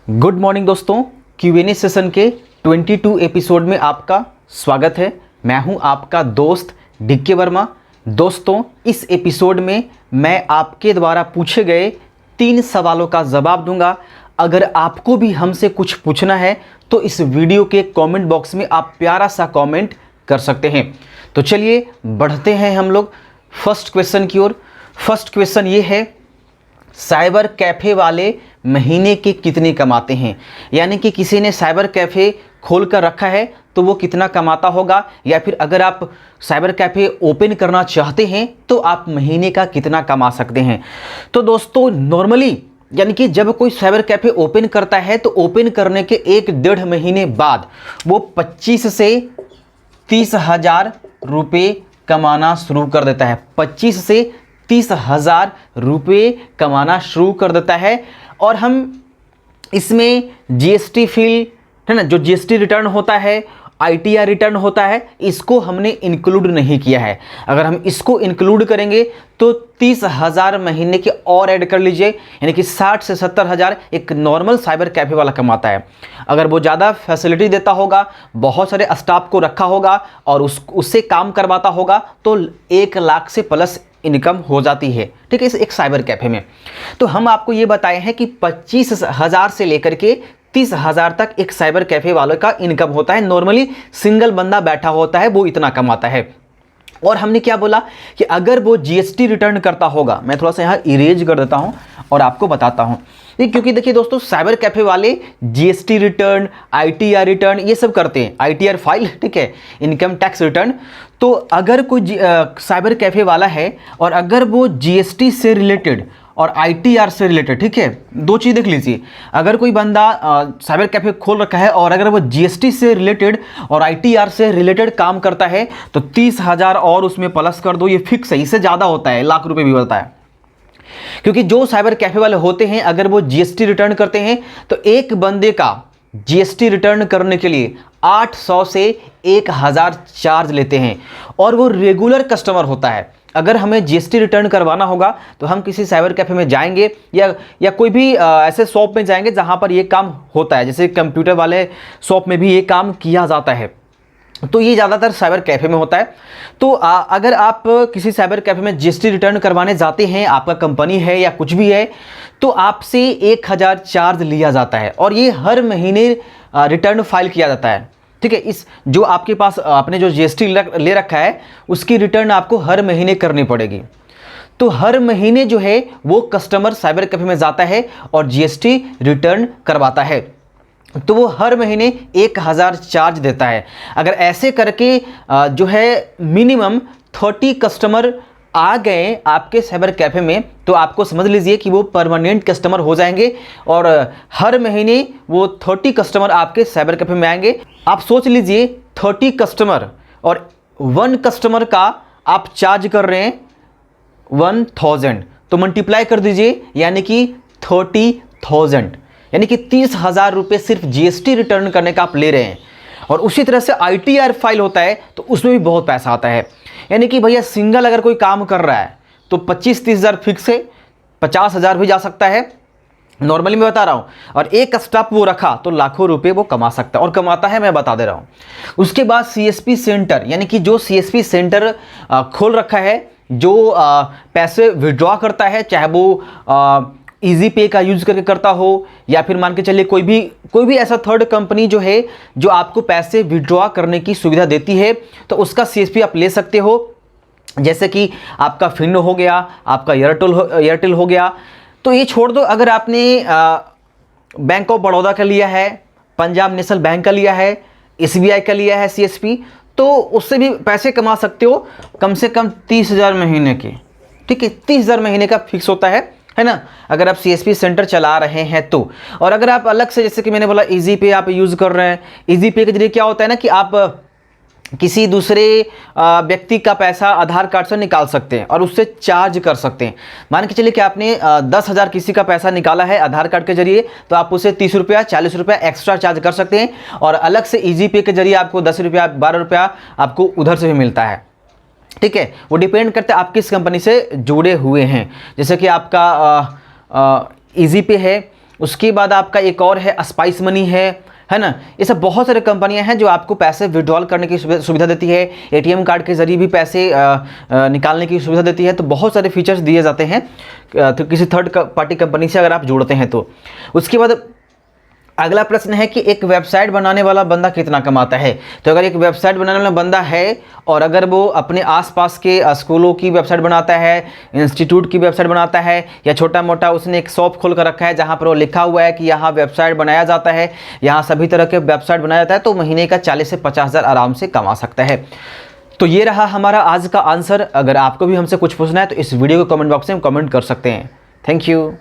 Good morning दोस्तों, Q&A session के 22 episode में आपका स्वागत है। मैं हूं आपका दोस्त DK वर्मा। दोस्तों, इस एपिसोड में मैं आपके द्वारा पूछे गए 3 सवालों का जवाब दूंगा। अगर आपको भी हमसे कुछ पूछना है तो इस वीडियो के कमेंट बॉक्स में आप प्यारा सा कमेंट कर सकते हैं। तो चलिए बढ़ते हैं हम लोग फर्स्ट क्वेश्चन की ओर। फर्स्ट क्वेश्चन ये है, साइबर कैफ़े वाले महीने के कितने कमाते हैं? यानी कि किसी ने साइबर कैफ़े खोल कर रखा है तो वो कितना कमाता होगा, या फिर अगर आप साइबर कैफ़े ओपन करना चाहते हैं तो आप महीने का कितना कमा सकते हैं। तो दोस्तों, नॉर्मली यानी कि जब कोई साइबर कैफ़े ओपन करता है तो ओपन करने के 1-1.5 महीने बाद वो 25 से 30 हज़ार रुपये कमाना शुरू कर देता है। 25 से 30 हज़ार रुपये कमाना शुरू कर देता है। और हम इसमें जीएसटी फील है ना, जो जीएसटी रिटर्न होता है, ITR रिटर्न होता है, इसको हमने इंक्लूड नहीं किया है। अगर हम इसको इंक्लूड करेंगे तो 30 हज़ार महीने के और ऐड कर लीजिए, यानी कि 60 से 70 हज़ार एक नॉर्मल साइबर कैफ़े वाला कमाता है। अगर वो ज़्यादा फैसिलिटी देता होगा, बहुत सारे स्टाफ को रखा होगा और उससे काम करवाता होगा तो 1 लाख से प्लस इनकम हो जाती है। ठीक है, इस एक साइबर कैफ़े में। तो हम आपको ये बताए हैं कि 25 हज़ार से लेकर के 30 हज़ार तक एक साइबर कैफ़े वालों का इनकम होता है। नॉर्मली सिंगल बंदा बैठा होता है वो इतना कमाता है। और हमने क्या बोला कि अगर वो जीएसटी रिटर्न करता होगा, मैं थोड़ा सा यहाँ इरेज कर देता हूँ और आपको बताता हूँ, क्योंकि देखिए दोस्तों, साइबर कैफ़े वाले जीएसटी रिटर्न, ITR रिटर्न ये सब करते हैं। ITR फाइल, ठीक है, इनकम टैक्स रिटर्न। तो अगर कोई साइबर कैफ़े वाला है और अगर वो जीएसटी से रिलेटेड और ITR से रिलेटेड, ठीक है, 2 चीज़ देख लीजिए। अगर कोई बंदा साइबर कैफ़े खोल रखा है और अगर वो जीएसटी से रिलेटेड और ITR से रिलेटेड काम करता है तो 30 हज़ार और उसमें प्लस कर दो, ये फिक्स है। इससे ज़्यादा होता है, लाख रुपये भी होता है। क्योंकि जो साइबर कैफ़े वाले होते हैं अगर वो जीएसटी रिटर्न करते हैं तो एक बंदे का जीएसटी रिटर्न करने के लिए 800 से 1000 चार्ज लेते हैं और वो रेगुलर कस्टमर होता है। अगर हमें जीएसटी रिटर्न करवाना होगा तो हम किसी साइबर कैफ़े में जाएंगे या कोई भी ऐसे शॉप में जाएंगे जहां पर ये काम होता है, जैसे कंप्यूटर वाले शॉप में भी ये काम किया जाता है। तो ये ज़्यादातर साइबर कैफ़े में होता है। तो अगर आप किसी साइबर कैफ़े में जीएसटी रिटर्न करवाने जाते हैं, आपका कंपनी है या कुछ भी है, तो आपसे 1000 चार्ज लिया जाता है और ये हर महीने रिटर्न फाइल किया जाता है। ठीक है, इस जो आपके पास आपने जो जीएसटी ले रखा है उसकी रिटर्न आपको हर महीने करनी पड़ेगी। तो हर महीने जो है वो कस्टमर साइबर कैफ़े में जाता है और जीएसटी रिटर्न करवाता है, तो वो हर महीने 1000 चार्ज देता है। अगर ऐसे करके जो है मिनिमम 30 कस्टमर आ गए आपके साइबर कैफ़े में तो आपको समझ लीजिए कि वो परमानेंट कस्टमर हो जाएंगे और हर महीने वो 30 कस्टमर आपके साइबर कैफ़े में आएंगे। आप सोच लीजिए 30 कस्टमर और 1 कस्टमर का आप चार्ज कर रहे हैं 1000, तो मल्टीप्लाई कर दीजिए, यानी कि 30,000, यानी कि 30 हज़ार रुपये सिर्फ जीएसटी रिटर्न करने का आप ले रहे हैं। और उसी तरह से ITR फाइल होता है तो उसमें भी बहुत पैसा आता है। यानी कि भैया सिंगल अगर कोई काम कर रहा है तो 25-30 हज़ार फिक्स है, 50 हज़ार भी जा सकता है, नॉर्मली मैं बता रहा हूँ। और एक स्टाफ वो रखा तो लाखों रुपए वो कमा सकता है और कमाता है, मैं बता दे रहा हूँ। उसके बाद CSP सेंटर, यानी कि जो CSP सेंटर खोल रखा है, जो पैसे विड्रॉ करता है, चाहे वो ईजी पे का यूज़ करके करता हो या फिर मान के चलिए कोई भी ऐसा थर्ड कंपनी जो है जो आपको पैसे विड्रॉ करने की सुविधा देती है, तो उसका CSP आप ले सकते हो। जैसे कि आपका फिनो हो गया, आपका एयरटेल हो गया। तो ये छोड़ दो, अगर आपने बैंक ऑफ बड़ौदा का लिया है, पंजाब नेशनल बैंक का लिया है, SBI का लिया है CSP, तो उससे भी पैसे कमा सकते हो, कम से कम 30 हज़ार महीने के। ठीक है, 30 हज़ार महीने का फिक्स होता है ना, अगर आप CSP सेंटर चला रहे हैं तो। और अगर आप अलग से, जैसे कि मैंने बोला, ईजी पे आप यूज़ कर रहे हैं, ईजी पे के जरिए क्या होता है ना कि आप किसी दूसरे व्यक्ति का पैसा आधार कार्ड से निकाल सकते हैं और उससे चार्ज कर सकते हैं। मान के चलिए कि आपने 10 हज़ार किसी का पैसा निकाला है आधार कार्ड के जरिए, तो आप उसे 30 रुपया 40 रुपया एक्स्ट्रा चार्ज कर सकते हैं। और अलग से ईजी पे के जरिए आपको 10 रुपया 12 रुपया आपको उधर से भी मिलता है। ठीक है, वो डिपेंड करता है आप किस कंपनी से जुड़े हुए हैं। जैसे कि आपका ईजी पे है उसके बाद आपका एक और है स्पाइस मनी है ना। ये सब बहुत सारे कंपनियां हैं जो आपको पैसे विड्रॉल करने की सुविधा देती है, एटीएम कार्ड के जरिए भी पैसे निकालने की सुविधा देती है। तो बहुत सारे फीचर्स दिए जाते हैं तो किसी थर्ड पार्टी कंपनी से अगर आप जुड़ते हैं तो। उसके बाद अगला प्रश्न है कि एक वेबसाइट बनाने वाला बंदा कितना कमाता है। तो अगर एक वेबसाइट बनाने वाला बंदा है और अगर वो अपने आसपास के स्कूलों की वेबसाइट बनाता है, इंस्टीट्यूट की वेबसाइट बनाता है, या छोटा मोटा उसने एक शॉप खोल कर रखा है जहाँ पर वो लिखा हुआ है कि यहाँ वेबसाइट बनाया जाता है, यहाँ सभी तरह के वेबसाइट बनाया जाता है, तो महीने का 40 से 50 हज़ार आराम से कमा सकता है। तो ये रहा हमारा आज का आंसर। अगर आपको भी हमसे कुछ पूछना है तो इस वीडियो को कमेंट बॉक्स में कमेंट कर सकते हैं। Thank you.